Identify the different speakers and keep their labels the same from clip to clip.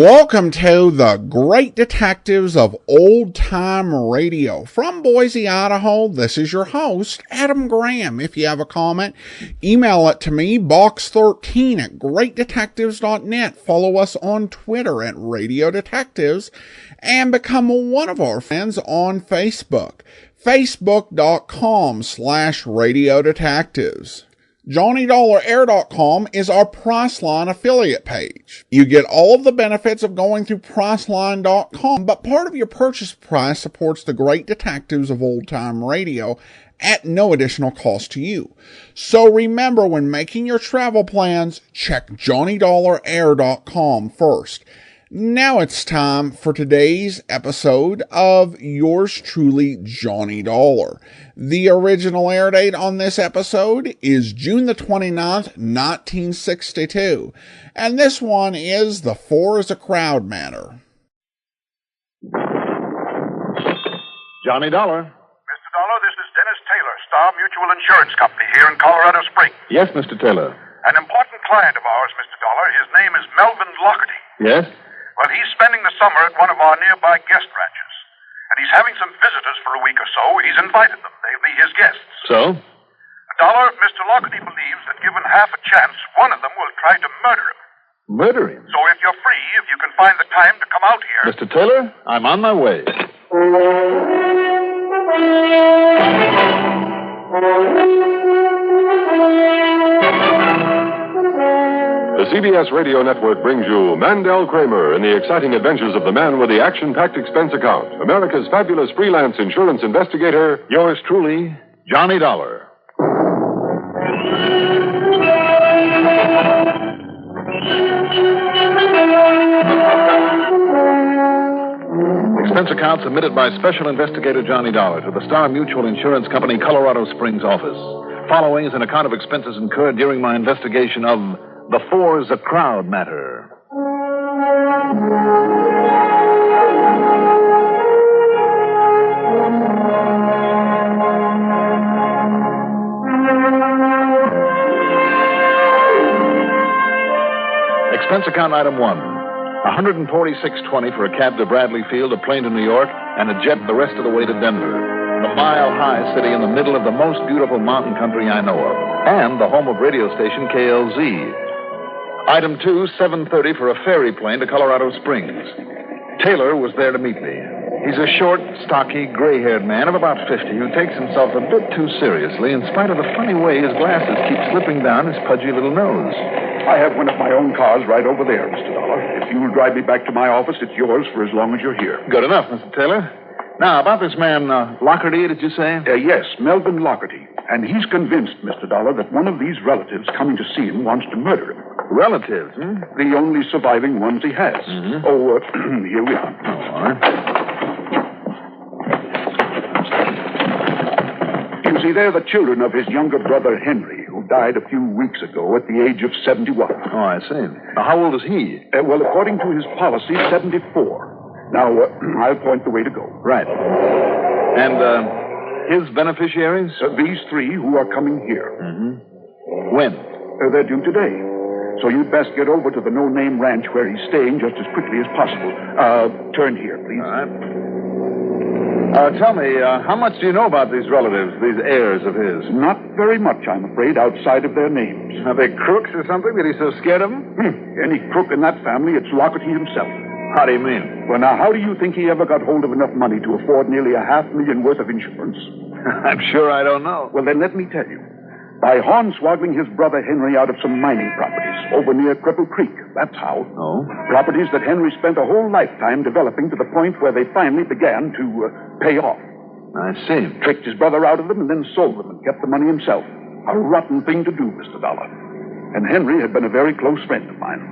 Speaker 1: Welcome to the Great Detectives of Old Time Radio. From Boise, Idaho, this is your host, Adam Graham. If you have a comment, email it to me, box13 at greatdetectives.net. Follow us on Twitter at Radio Detectives and become one of our friends on Facebook, facebook.com/Radio Detectives. JohnnyDollarAir.com is our Priceline affiliate page. You get all of the benefits of going through Priceline.com, but part of your purchase price supports the Great Detectives of Old Time Radio at no additional cost to you. So remember, when making your travel plans, check JohnnyDollarAir.com first. Now it's time for today's episode of yours truly, Johnny Dollar. The original air date on this episode is June the 29th, 1962. And this one is The Four is a Crowd Matter.
Speaker 2: Johnny Dollar.
Speaker 3: Mr. Dollar, this is Dennis Taylor, Star Mutual Insurance Company here in Colorado Springs.
Speaker 2: Yes, Mr. Taylor.
Speaker 3: An important client of ours, Mr. Dollar. His name is Melvin Lockerty.
Speaker 2: Yes?
Speaker 3: Well, he's spending the summer at one of our nearby guest ranches. And he's having some visitors for a week or so. He's invited them. They'll be his guests.
Speaker 2: So?
Speaker 3: Dollar, Mr. Lockerty believes that given half a chance, one of them will try to murder him.
Speaker 2: Murder him?
Speaker 3: So if you're free, if you can find the time to come out here...
Speaker 2: Mr. Taylor, I'm on my way.
Speaker 4: The CBS Radio Network brings you Mandel Kramer in the exciting adventures of the man with the action-packed expense account, America's fabulous freelance insurance investigator,
Speaker 2: Yours truly, Johnny Dollar. Expense account submitted by Special Investigator Johnny Dollar to the Star Mutual Insurance Company, Colorado Springs office. Following is an account of expenses incurred during my investigation of The Four is a Crowd Matter. Expense account item 1. $146.20 for a cab to Bradley Field, a plane to New York, and a jet the rest of the way to Denver. The mile-high city in the middle of the most beautiful mountain country I know of, and the home of radio station KLZ. Item 2, $7.30 for a ferry plane to Colorado Springs. Taylor was there to meet me. He's a short, stocky, gray-haired man of about 50 who takes himself a bit too seriously in spite of the funny way his glasses keep slipping down his pudgy little nose.
Speaker 5: I have one of my own cars right over there, Mr. Dollar. If you'll drive me back to my office, it's yours for as long as you're here.
Speaker 2: Good enough, Mr. Taylor. Now, about this man, Lockerty, did you say?
Speaker 5: Yes, Melvin Lockerty. And he's convinced, Mr. Dollar, that one of these relatives coming to see him wants to murder him.
Speaker 2: Relatives,
Speaker 5: The only surviving ones he has.
Speaker 2: Mm-hmm.
Speaker 5: Oh, here we are.
Speaker 2: Oh, all right.
Speaker 5: You see, they're the children of his younger brother, Henry, who died a few weeks ago at the age of 71.
Speaker 2: Oh, I see. Now, how old is he?
Speaker 5: Well, according to his policy, 74. Now, I'll point the way to go.
Speaker 2: Right. And, his beneficiaries?
Speaker 5: These three who are coming here.
Speaker 2: Mm-hmm. When?
Speaker 5: They're due today. So you'd best get over to the no-name ranch where he's staying just as quickly as possible. Turn here, please.
Speaker 2: All right. Tell me, how much do you know about these relatives, these heirs of his?
Speaker 5: Not very much, I'm afraid, outside of their names.
Speaker 2: Are they crooks or something that he's so scared of them?
Speaker 5: Any crook in that family, it's Lockerty himself.
Speaker 2: How do you mean?
Speaker 5: Well, now, how do you think he ever got hold of enough money to afford nearly $500,000 worth of insurance?
Speaker 2: I'm sure I don't know.
Speaker 5: Well, then let me tell you. By hornswoggling his brother Henry out of some mining properties over near Cripple Creek. That's how.
Speaker 2: Oh?
Speaker 5: Properties that Henry spent a whole lifetime developing to the point where they finally began to pay off.
Speaker 2: I see.
Speaker 5: Tricked his brother out of them and then sold them and kept the money himself. A rotten thing to do, Mr. Dollar. And Henry had been a very close friend of mine.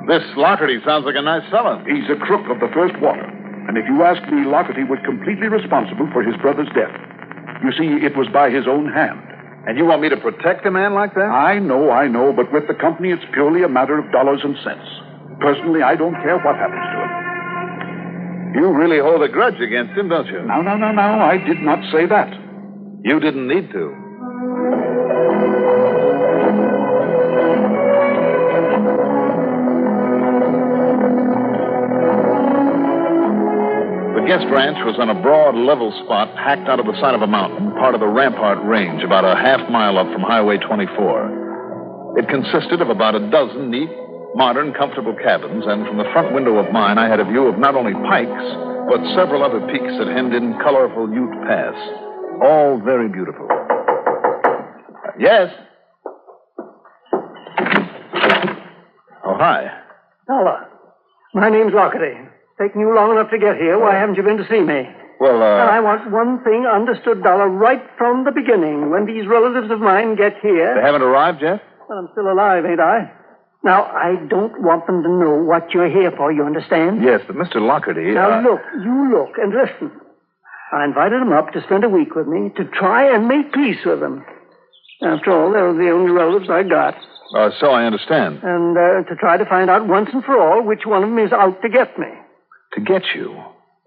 Speaker 2: This Lockerty sounds like a nice fellow.
Speaker 5: He's a crook of the first water. And if you ask me, Lockerty was completely responsible for his brother's death. You see, it was by his own hand.
Speaker 2: And you want me to protect a man like that?
Speaker 5: I know, but with the company, it's purely a matter of dollars and cents. Personally, I don't care what happens to him.
Speaker 2: You really hold a grudge against him, don't you?
Speaker 5: No. I did not say that.
Speaker 2: You didn't need to. guest ranch was on a broad, level spot hacked out of the side of a mountain, part of the Rampart Range, about a half-mile up from Highway 24. It consisted of about a dozen neat, modern, comfortable cabins, and from the front window of mine, I had a view of not only Pikes, but several other peaks that hemmed in colorful Ute Pass. All very beautiful. Yes? Oh, hi.
Speaker 6: Dollar. My name's Lockerty. Taking you long enough to get here. Why haven't you been to see me?
Speaker 2: Well,
Speaker 6: And I want one thing understood, Dollar, right from the beginning. When these relatives of mine get here...
Speaker 2: They haven't arrived yet?
Speaker 6: Well, I'm still alive, ain't I? Now, I don't want them to know what you're here for, you understand?
Speaker 2: Yes, but Mr. Lockerty...
Speaker 6: Now, look and listen. I invited them up to spend a week with me to try and make peace with them. After all, they were the only relatives I got.
Speaker 2: So I understand.
Speaker 6: And to try to find out once and for all which one of them is out to get me.
Speaker 2: To get you?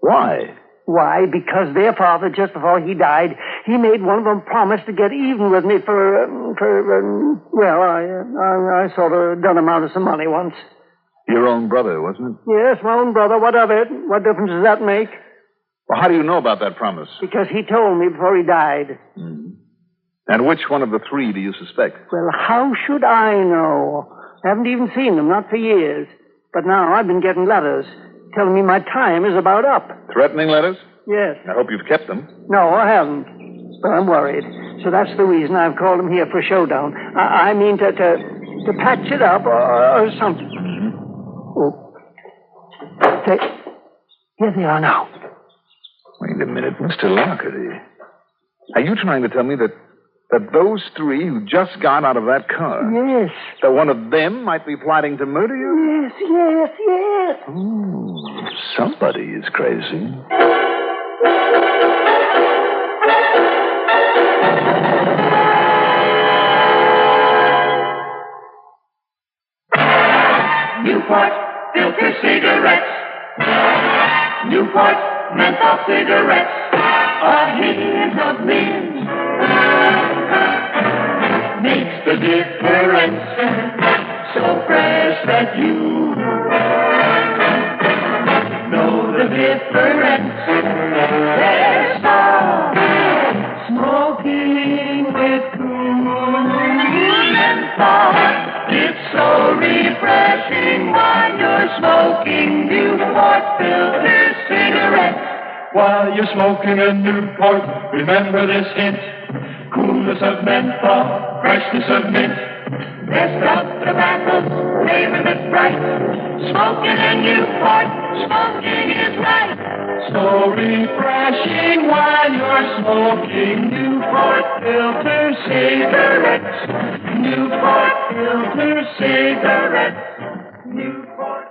Speaker 2: Why?
Speaker 6: Why? Because their father, just before he died, he made one of them promise to get even with me I sort of done him out of some money once.
Speaker 2: Your own brother, wasn't it?
Speaker 6: Yes, my own brother. What of it? What difference does that make?
Speaker 2: Well, how do you know about that promise?
Speaker 6: Because he told me before he died.
Speaker 2: Mm-hmm. And which one of the three do you suspect?
Speaker 6: Well, how should I know? I haven't even seen them, not for years. But now I've been getting letters telling me my time is about up.
Speaker 2: Threatening letters?
Speaker 6: Yes.
Speaker 2: I hope you've kept them.
Speaker 6: No, I haven't. But I'm worried. So that's the reason I've called him here for a showdown. I mean to patch it up or something.
Speaker 2: Mm-hmm.
Speaker 6: Oh. Here they are now.
Speaker 2: Wait a minute, Mr. Lockerty. Are you trying to tell me that those three who just got out of that car...
Speaker 6: Yes.
Speaker 2: That one of them might be plotting to murder you?
Speaker 6: Yes.
Speaker 2: Oh, somebody is crazy.
Speaker 7: Newport filter cigarettes. Newport menthol cigarettes. A hint of mint makes the difference. So fresh that you know the difference. There's no smoking with cool menthol. It's so refreshing while you're smoking Newport filter cigarettes. While you're smoking a Newport, remember this hint. Coolness of menthol, freshness of mint. Best of tobacco, flavor that's bright. Smoking a Newport, smoking is right. So refreshing while you're smoking Newport filter cigarettes. Newport filter cigarettes. Newport.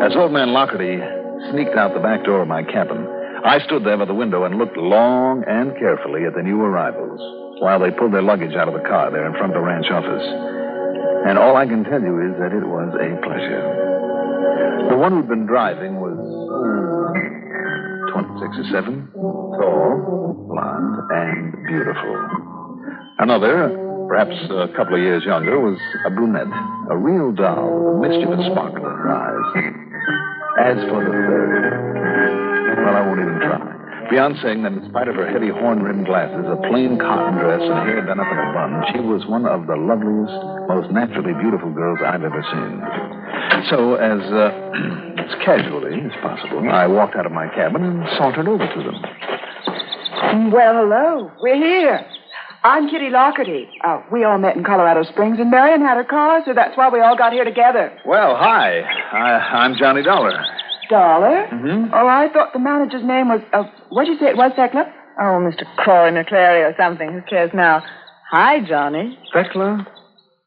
Speaker 2: As old man Lockerty sneaked out the back door of my cabin, I stood there by the window and looked long and carefully at the new arrivals while they pulled their luggage out of the car there in front of the ranch office. And all I can tell you is that it was a pleasure. The one who'd been driving was 26 or 7, tall, blonde, and beautiful. Another, perhaps a couple of years younger, was a brunette, a real doll with a mischievous sparkle in her eyes. As for the third, well, I won't even try. Beyond saying that in spite of her heavy horn-rimmed glasses, a plain cotton dress, and hair done up in a bun, she was one of the loveliest, most naturally beautiful girls I've ever seen. So, as casually as possible, I walked out of my cabin and sauntered over to them.
Speaker 8: Well, hello. We're here. I'm Kitty Lockerty. We all met in Colorado Springs, and Marion had her car, so that's why we all got here together.
Speaker 2: Well, hi. I'm Johnny Dollar.
Speaker 8: Dollar?
Speaker 2: Mm-hmm.
Speaker 8: Oh, I thought the manager's name was, what'd you say it was, Thekla?
Speaker 9: Oh, Mr. Corey McClary or something. Who cares now? Hi, Johnny.
Speaker 2: Thekla?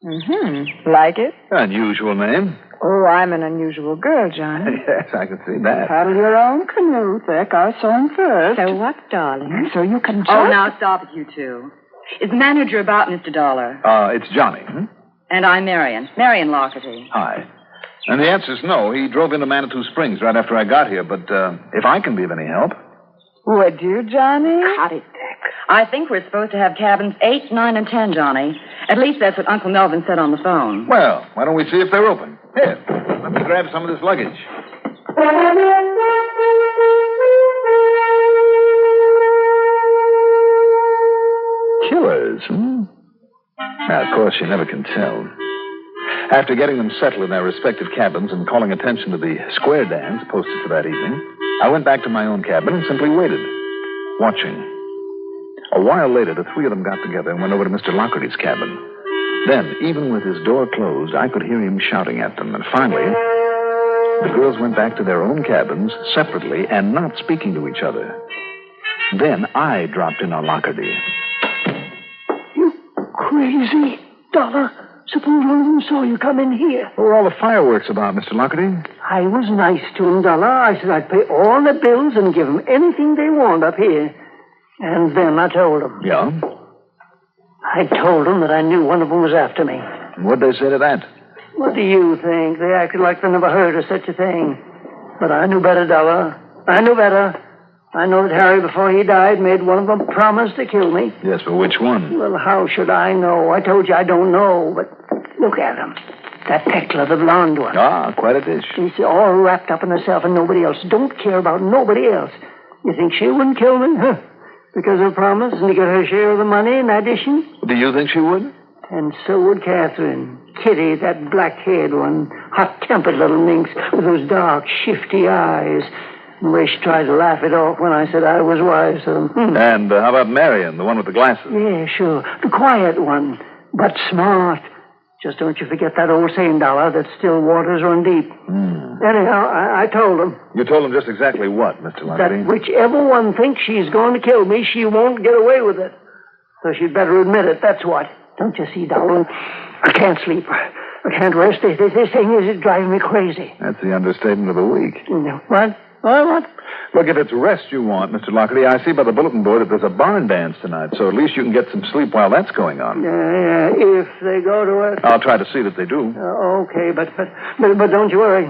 Speaker 9: Mm-hmm. Like it?
Speaker 2: Unusual name.
Speaker 9: Oh, I'm an unusual girl, Johnny.
Speaker 2: Yes, I can see that.
Speaker 8: Paddle your own canoe, Thek. I saw him first.
Speaker 9: So what, darling?
Speaker 8: So you can
Speaker 9: Oh, now stop it, you two. Is the manager about, Mr. Dollar?
Speaker 2: It's Johnny.
Speaker 9: And I'm Marion. Marion Lockerty.
Speaker 2: Hi. And the answer's no. He drove into Manitou Springs right after I got here, but if I can be of any help.
Speaker 8: Would you, Johnny?
Speaker 9: Cut it, Dick.
Speaker 10: I think we're supposed to have cabins 8, 9, and 10, Johnny. At least that's what Uncle Melvin said on the phone.
Speaker 2: Well, why don't we see if they're open? Here, let me grab some of this luggage. Killers, Now, of course, you never can tell. After getting them settled in their respective cabins and calling attention to the square dance posted for that evening, I went back to my own cabin and simply waited, watching. A while later, the three of them got together and went over to Mr. Lockerty's cabin. Then, even with his door closed, I could hear him shouting at them. And finally, the girls went back to their own cabins separately and not speaking to each other. Then I dropped in on Lockerty.
Speaker 6: You crazy, Dollar. Suppose one of them saw you come in here.
Speaker 2: What were all the fireworks about, Mr. Lockerty?
Speaker 6: I was nice to him, Dollar. I said I'd pay all the bills and give them anything they want up here. And then I told them.
Speaker 2: Yeah?
Speaker 6: I told them that I knew one of them was after me.
Speaker 2: What'd they say to that?
Speaker 6: What do you think? They acted like they never heard of such a thing. But I knew better, Dollar. I knew better. I know that Harry, before he died, made one of them promise to kill me.
Speaker 2: Yes, but which one?
Speaker 6: Well, how should I know? I told you I don't know, but look at him. That Tekla, the blonde one.
Speaker 2: Ah, quite a dish.
Speaker 6: She's all wrapped up in herself and nobody else. Don't care about nobody else. You think she wouldn't kill me? Huh? Because of a promise and to get her share of the money in addition?
Speaker 2: Do you think she would?
Speaker 6: And so would Catherine. Kitty, that black-haired one. Hot-tempered little minx with those dark, shifty eyes. The way she tried to laugh it off when I said I was wise to them.
Speaker 2: And how about Marion, the one with the glasses?
Speaker 6: Yeah, sure. The quiet one, but smart. Just don't you forget that old saying, Dollar, that still waters run deep. Anyhow, I told them.
Speaker 2: You told them just exactly what, Mr. Lockerty?
Speaker 6: That whichever one thinks she's going to kill me, she won't get away with it. So she'd better admit it, that's what. Don't you see, Dollar? I can't sleep. I can't rest. This thing is driving me crazy.
Speaker 2: That's the understatement of the week.
Speaker 6: What? What?
Speaker 2: Look, if it's rest you want, Mr. Lockerty, I see by the bulletin board that there's a barn dance tonight, so at least you can get some sleep while that's going on.
Speaker 6: Yeah, if they go to it.
Speaker 2: I'll try to see that they do.
Speaker 6: Okay, but don't you worry.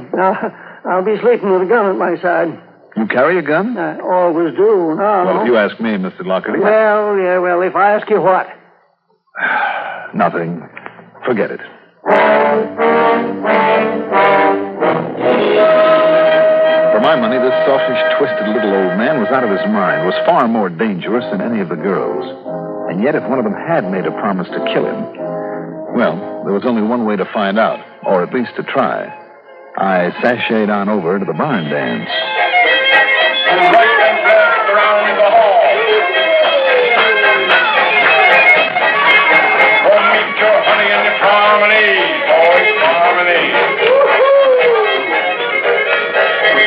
Speaker 6: I'll be sleeping with a gun at my side.
Speaker 2: You carry a gun?
Speaker 6: I always do. No.
Speaker 2: Well, if you ask me, Mr. Lockerty.
Speaker 6: Well, if I ask you what?
Speaker 2: Nothing. Forget it. For my money, this selfish, twisted little old man was out of his mind, was far more dangerous than any of the girls. And yet, if one of them had made a promise to kill him, well, there was only one way to find out, or at least to try. I sashayed on over to the barn dance.
Speaker 7: Right and left around the hall. Oh, meet your honey in the harmony, boys, harmony.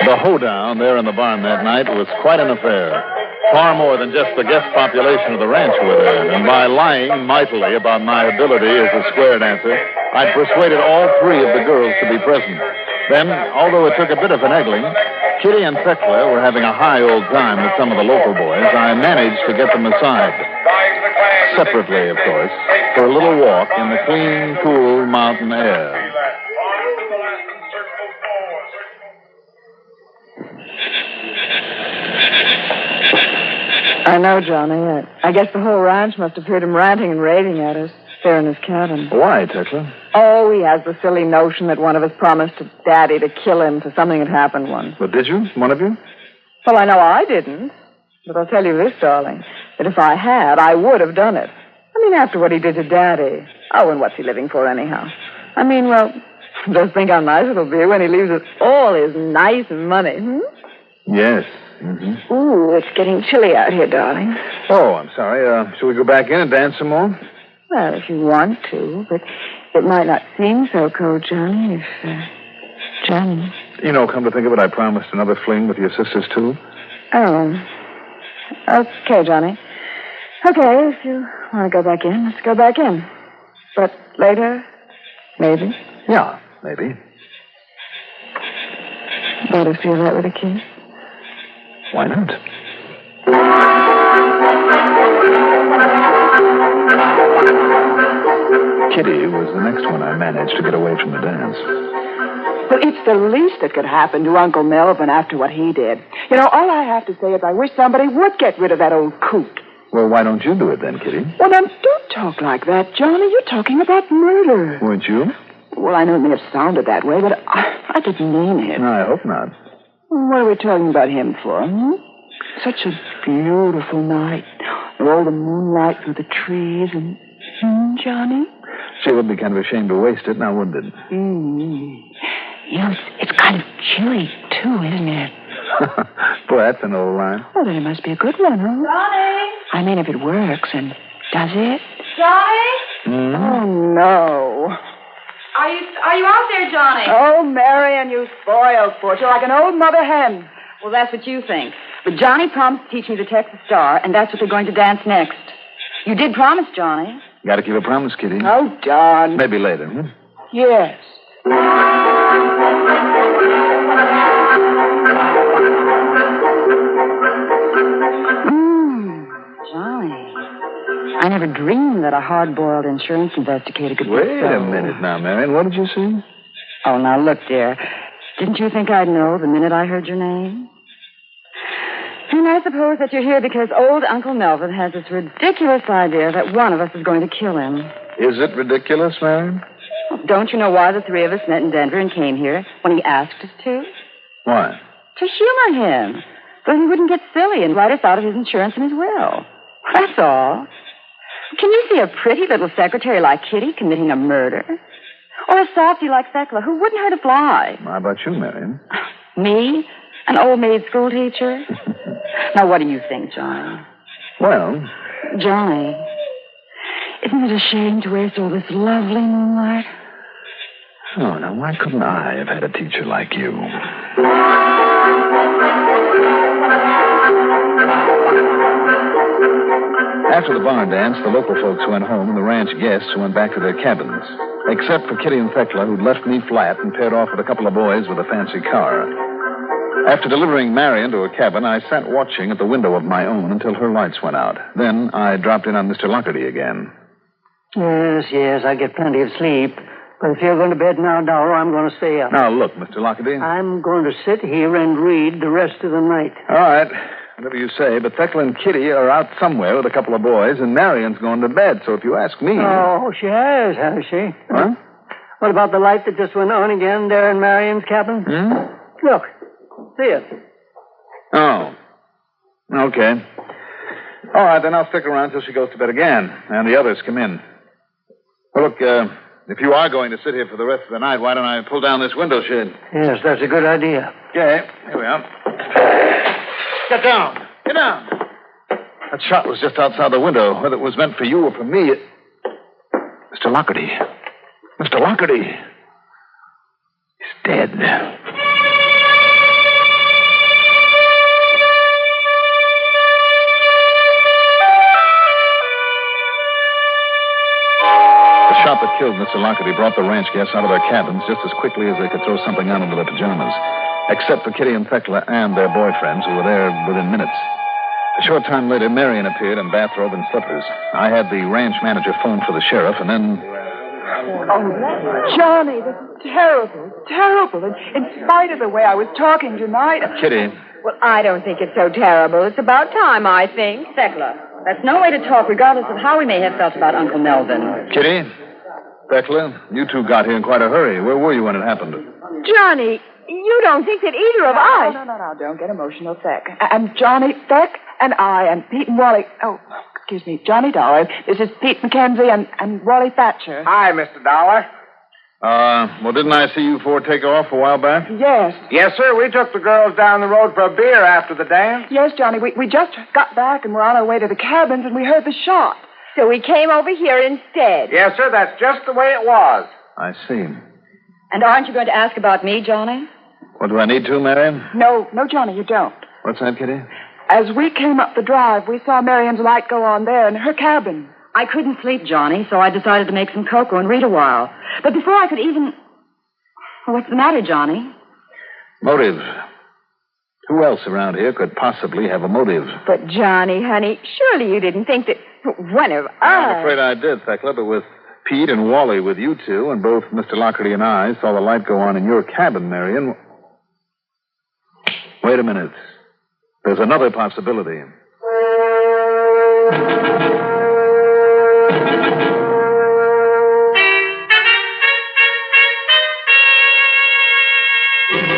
Speaker 2: The hoedown there in the barn that night was quite an affair. Far more than just the guest population of the ranch were there. And by lying mightily about my ability as a square dancer, I'd persuaded all three of the girls to be present. Then, although it took a bit of finagling, Kitty and Tekla were having a high old time with some of the local boys. I managed to get them aside. Separately, of course, for a little walk in the clean, cool mountain air.
Speaker 9: I know, Johnny. I guess the whole ranch must have heard him ranting and raving at us there in his cabin.
Speaker 2: Why, Tekla?
Speaker 9: Oh, he has the silly notion that one of us promised to Daddy to kill him for something that happened once.
Speaker 2: But did you? One of you?
Speaker 9: Well, I know I didn't. But I'll tell you this, darling, that if I had, I would have done it. I mean, after what he did to Daddy. Oh, and what's he living for anyhow? I mean, well, just think how nice it'll be when he leaves us all his nice money,
Speaker 2: Yes. Mm-hmm.
Speaker 9: Ooh, it's getting chilly out here, darling.
Speaker 2: Oh, I'm sorry. Shall we go back in and dance some more?
Speaker 9: Well, if you want to, but it might not seem so cold, Johnny, if, Johnny...
Speaker 2: You know, come to think of it, I promised another fling with your sisters, too.
Speaker 9: Oh. Okay, Johnny. Okay, if you want to go back in, let's go back in. But later, maybe?
Speaker 2: Yeah, maybe.
Speaker 9: Better feel that with a kiss?
Speaker 2: Why not? Kitty was the next one I managed to get away from the dance.
Speaker 8: Well, it's the least that could happen to Uncle Melvin after what he did. You know, all I have to say is I wish somebody would get rid of that old coot.
Speaker 2: Well, why don't you do it then, Kitty?
Speaker 8: Well, now, don't talk like that, Johnny. You're talking about murder.
Speaker 2: Weren't you?
Speaker 8: Well, I know it may have sounded that way, but I didn't mean it.
Speaker 2: No, I hope not.
Speaker 8: What are we talking about him for? Such a beautiful night. All the moonlight through the trees and... Johnny?
Speaker 2: She would be kind of ashamed to waste it, now wouldn't it?
Speaker 6: You know, it's kind of chilly, too, isn't it?
Speaker 2: Boy, that's an old line.
Speaker 8: Well, then it must be a good one, huh?
Speaker 10: Johnny?
Speaker 8: I mean, if it works, and does it?
Speaker 10: Johnny?
Speaker 8: Oh, no.
Speaker 10: Are you out there, Johnny?
Speaker 8: Oh, Marion, you spoiled sport. You're like an old mother hen.
Speaker 10: Well, that's what you think. But Johnny promised to teach me the Texas Star, and that's what they're going to dance next. You did promise, Johnny.
Speaker 2: Got to keep a promise, Kitty.
Speaker 8: Oh, Don.
Speaker 2: Maybe later,
Speaker 8: Yes.
Speaker 10: Johnny. I never dreamed that a hard-boiled insurance investigator could be
Speaker 2: Wait
Speaker 10: so...
Speaker 2: a minute now, Marion. What did you say?
Speaker 10: Oh, now look, dear. Didn't you think I'd know the minute I heard your name? And I suppose that you're here because old Uncle Melvin has this ridiculous idea that one of us is going to kill him.
Speaker 2: Is it ridiculous, Marion?
Speaker 10: Don't you know why the three of us met in Denver and came here when he asked us to?
Speaker 2: Why?
Speaker 10: To humor him, so he wouldn't get silly and write us out of his insurance and his will. That's all. Can you see a pretty little secretary like Kitty committing a murder? Or a softy like Thekla who wouldn't hurt a fly?
Speaker 2: How about you, Marion?
Speaker 10: Me? An old maid school teacher? Now, what do you think, Johnny?
Speaker 2: Well...
Speaker 10: Johnny, isn't it a shame to waste all this lovely moonlight?
Speaker 2: Oh, now, why couldn't I have had a teacher like you? After the barn dance, the local folks went home and the ranch guests went back to their cabins. Except for Kitty and Thekla, who'd left me flat and paired off with a couple of boys with a fancy car. After delivering Marion to a cabin, I sat watching at the window of my own until her lights went out. Then I dropped in on Mr. Lockerty again.
Speaker 6: Yes, I get plenty of sleep. But if you're going to bed now, Dollar, I'm going to stay up.
Speaker 2: Now, look, Mr. Lockerty.
Speaker 6: I'm going to sit here and read the rest of the night.
Speaker 2: All right. Whatever you say, but Thekla and Kitty are out somewhere with a couple of boys, and Marion's going to bed, so if you ask me...
Speaker 6: Oh, she has she?
Speaker 2: Huh?
Speaker 6: What about the light that just went on again there in Marion's cabin? Look. See it.
Speaker 2: Oh. Okay. All right, then I'll stick around till she goes to bed again, and the others come in. Well, look, if you are going to sit here for the rest of the night, why don't I pull down this window shade?
Speaker 6: Yes, that's a good idea.
Speaker 2: Okay, here we are. Get down. Get down. That shot was just outside the window. Whether it was meant for you or for me, it... Mr. Lockerty. Mr. Lockerty. He's dead. The shot that killed Mr. Lockerty brought the ranch guests out of their cabins just as quickly as they could throw something on into their pajamas. Except for Kitty and Thekla and their boyfriends, who were there within minutes. A short time later, Marion appeared in bathrobe and slippers. I had the ranch manager phone for the sheriff, and then...
Speaker 8: Oh, Johnny, this is terrible. Terrible. In spite of the way I was talking tonight.
Speaker 2: Kitty.
Speaker 10: Well, I don't think it's so terrible. It's about time, I think. Thekla, that's no way to talk, regardless of how we may have felt about Uncle Melvin.
Speaker 2: Kitty, Thekla, you two got here in quite a hurry. Where were you when it happened?
Speaker 8: Johnny, you don't think that either of us... No, don't get emotional, Thek. And Johnny, Thek, and I, and Pete and Wally... Oh, excuse me, Johnny Dollar. This is Pete McKenzie and Wally Thatcher.
Speaker 7: Hi, Mr. Dollar.
Speaker 2: Well, didn't I see you four take off a while back?
Speaker 8: Yes.
Speaker 7: Yes, sir. We took the girls down the road for a beer after the dance.
Speaker 8: Yes, Johnny. We just got back and we're on our way to the cabins and we heard the shot.
Speaker 10: So we came over here instead.
Speaker 7: Yes, sir. That's just the way it was.
Speaker 2: I see.
Speaker 10: And aren't you going to ask about me, Johnny?
Speaker 2: What, do I need to, Marion?
Speaker 8: No, Johnny, you don't.
Speaker 2: What's that, Kitty?
Speaker 8: As we came up the drive, we saw Marion's light go on there in her cabin.
Speaker 10: I couldn't sleep, Johnny, so I decided to make some cocoa and read a while. But before I could even... What's the matter, Johnny?
Speaker 2: Motive. Who else around here could possibly have a motive?
Speaker 10: But, Johnny, honey, surely you didn't think that one of us...
Speaker 2: I'm afraid I did, Thekla, but with Pete and Wally with you two, and both Mr. Lockerty and I saw the light go on in your cabin, Marion. Wait a minute. There's another possibility.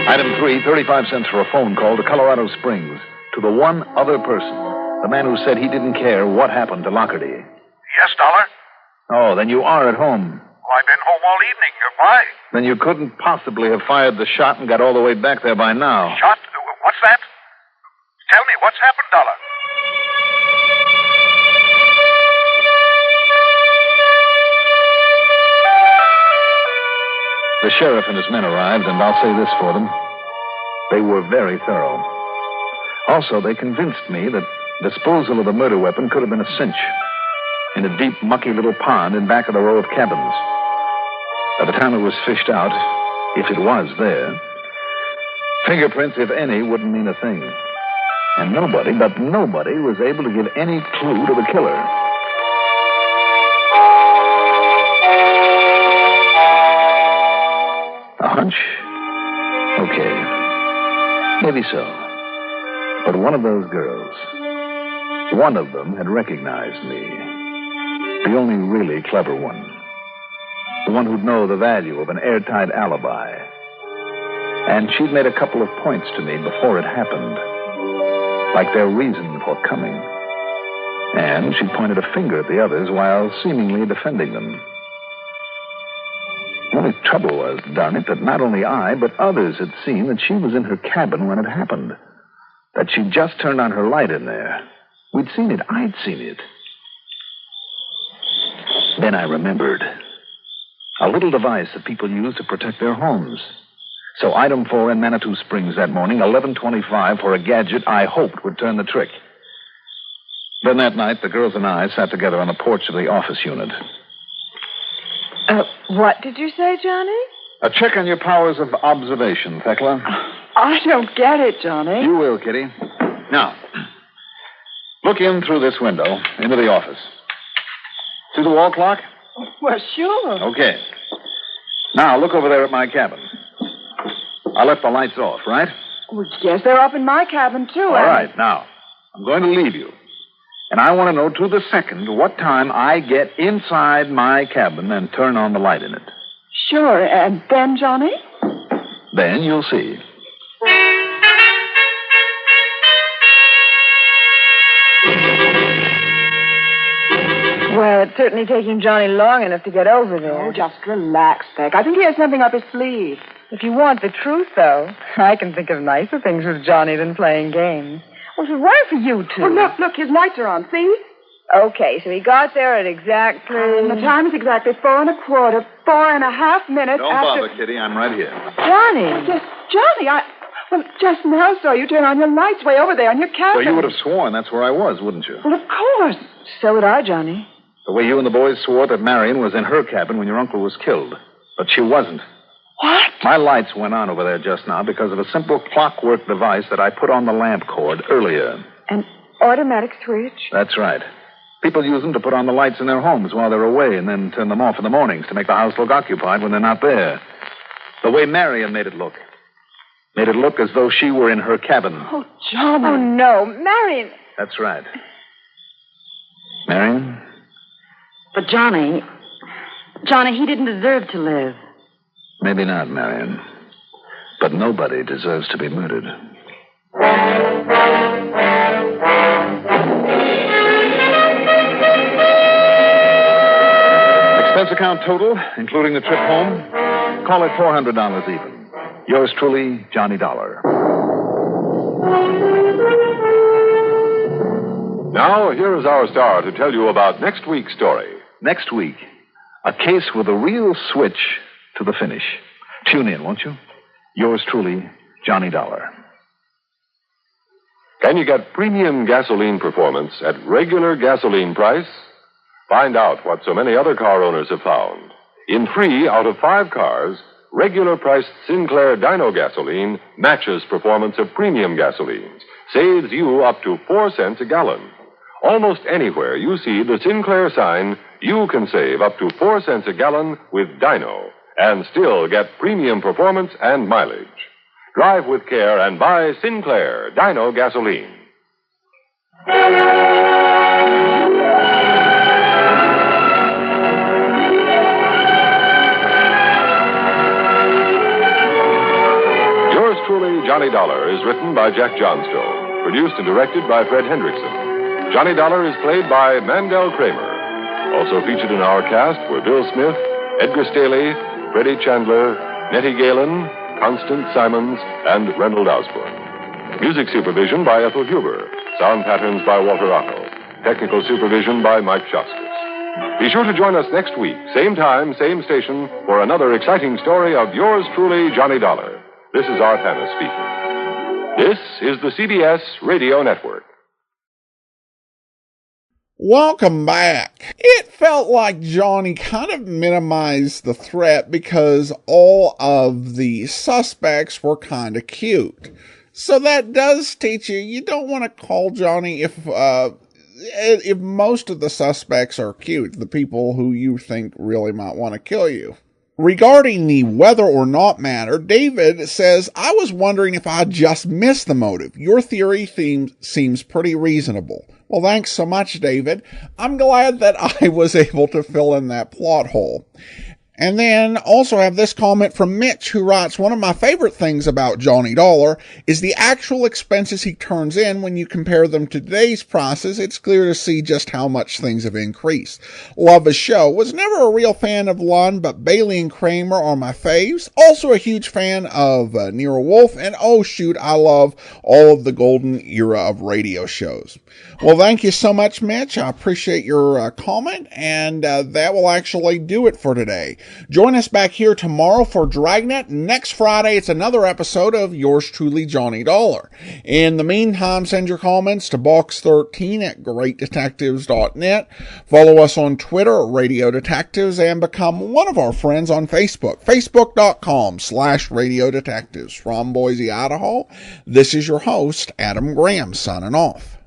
Speaker 2: Item 3, 35 cents for a phone call to Colorado Springs, to the one other person, the man who said he didn't care what happened to Lockerty.
Speaker 3: Yes, Dollar?
Speaker 2: Oh, then you are at home.
Speaker 3: Oh, I've been home all evening. Why?
Speaker 2: Then you couldn't possibly have fired the shot and got all the way back there by now.
Speaker 3: Shot? What's that? Tell me, what's happened, Dollar?
Speaker 2: The sheriff and his men arrived, and I'll say this for them. They were very thorough. Also, they convinced me that disposal of the murder weapon could have been a cinch in a deep, mucky little pond in back of the row of cabins. By the time it was fished out, if it was there, fingerprints, if any, wouldn't mean a thing. And nobody, but nobody, was able to give any clue to the killer. A hunch? Okay. Maybe so. But one of those girls, one of them had recognized me. The only really clever one. The one who'd know the value of an airtight alibi. And she'd made a couple of points to me before it happened. Like their reason for coming. And she pointed a finger at the others while seemingly defending them. The only trouble was, darn it, that not only I, but others had seen that she was in her cabin when it happened. That she'd just turned on her light in there. We'd seen it. I'd seen it. Then I remembered. A little device that people use to protect their homes. So item 4 in Manitou Springs that morning, 11:25, for a gadget I hoped would turn the trick. Then that night, the girls and I sat together on the porch of the office unit.
Speaker 9: What did you say, Johnny?
Speaker 2: A check on your powers of observation, Thekla.
Speaker 9: I don't get it, Johnny.
Speaker 2: You will, Kitty. Now, look in through this window into the office. See the wall clock?
Speaker 9: Well, sure.
Speaker 2: Okay. Now, look over there at my cabin. I left the lights off, right?
Speaker 9: Well, yes, they're up in my cabin, too.
Speaker 2: All right. Now, I'm going to leave you. And I want to know to the second what time I get inside my cabin and turn on the light in it.
Speaker 9: Sure. And then, Johnny?
Speaker 2: Then you'll see.
Speaker 9: Well, it's certainly taking Johnny long enough to get over there.
Speaker 8: Oh, just relax, Beck. I think he has something up his sleeve.
Speaker 9: If you want the truth, though, I can think of nicer things with Johnny than playing games. Well, so why for you two?
Speaker 8: Oh, look, his lights are on, see?
Speaker 9: Okay, so he got there at exactly...
Speaker 8: the time is exactly 4 1/4, 4.5 minutes
Speaker 2: Don't
Speaker 8: after...
Speaker 2: bother, Kitty. I'm right here.
Speaker 9: Johnny!
Speaker 8: Yes, Johnny, Well, just now saw you turn on your lights way over there on your cabin.
Speaker 2: So you would have sworn that's where I was, wouldn't you?
Speaker 8: Well, of course.
Speaker 9: So would I, Johnny.
Speaker 2: The way you and the boys swore that Marion was in her cabin when your uncle was killed. But she wasn't.
Speaker 8: What?
Speaker 2: My lights went on over there just now because of a simple clockwork device that I put on the lamp cord earlier.
Speaker 9: An automatic switch?
Speaker 2: That's right. People use them to put on the lights in their homes while they're away and then turn them off in the mornings to make the house look occupied when they're not there. The way Marion made it look. Made it look as though she were in her cabin.
Speaker 8: Oh, Johnny.
Speaker 9: Oh, no. Marion.
Speaker 2: That's right. Marion?
Speaker 10: But Johnny, he didn't deserve to live.
Speaker 2: Maybe not, Marion. But nobody deserves to be murdered. Expense account total, including the trip home, call it $400 even. Yours truly, Johnny Dollar.
Speaker 4: Now, here is our star to tell you about next week's story.
Speaker 2: Next week, a case with a real switch to the finish. Tune in, won't you? Yours truly, Johnny Dollar.
Speaker 4: Can you get premium gasoline performance at regular gasoline price? Find out what so many other car owners have found. In 3 out of 5 cars, regular priced Sinclair Dino gasoline matches performance of premium gasolines, saves you up to 4 cents a gallon. Almost anywhere you see the Sinclair sign, you can save up to 4 cents a gallon with Dino and still get premium performance and mileage. Drive with care and buy Sinclair Dino gasoline. Johnny Dollar is written by Jack Johnstone, produced and directed by Fred Hendrickson. Johnny Dollar is played by Mandel Kramer. Also featured in our cast were Bill Smith, Edgar Staley, Freddie Chandler, Nettie Galen, Constance Simons, and Reynold Osborne. Music supervision by Ethel Huber. Sound patterns by Walter Otto. Technical supervision by Mike Shoskus. Be sure to join us next week, same time, same station, for another exciting story of yours truly, Johnny Dollar. This is Art Hanna speaking. This is the CBS Radio Network.
Speaker 1: Welcome back. It felt like Johnny kind of minimized the threat because all of the suspects were kind of cute. So that does teach you don't want to call Johnny if most of the suspects are cute, the people who you think really might want to kill you. Regarding the whether or not matter, David says, I was wondering if I just missed the motive. Your theory seems pretty reasonable. Well, thanks so much, David. I'm glad that I was able to fill in that plot hole. And then also have this comment from Mitch, who writes, one of my favorite things about Johnny Dollar is the actual expenses he turns in. When you compare them to today's prices, it's clear to see just how much things have increased. Love his show. Was never a real fan of Lund, but Bailey and Kramer are my faves. Also a huge fan of Nero Wolfe. And oh shoot, I love all of the golden era of radio shows. Well, thank you so much, Mitch. I appreciate your comment. And that will actually do it for today. Join us back here tomorrow for Dragnet. Next Friday, it's another episode of Yours Truly, Johnny Dollar. In the meantime, send your comments to box13@greatdetectives.net. Follow us on Twitter at Radio Detectives and become one of our friends on Facebook. Facebook.com/Radio Detectives. From Boise, Idaho, this is your host, Adam Graham, signing off.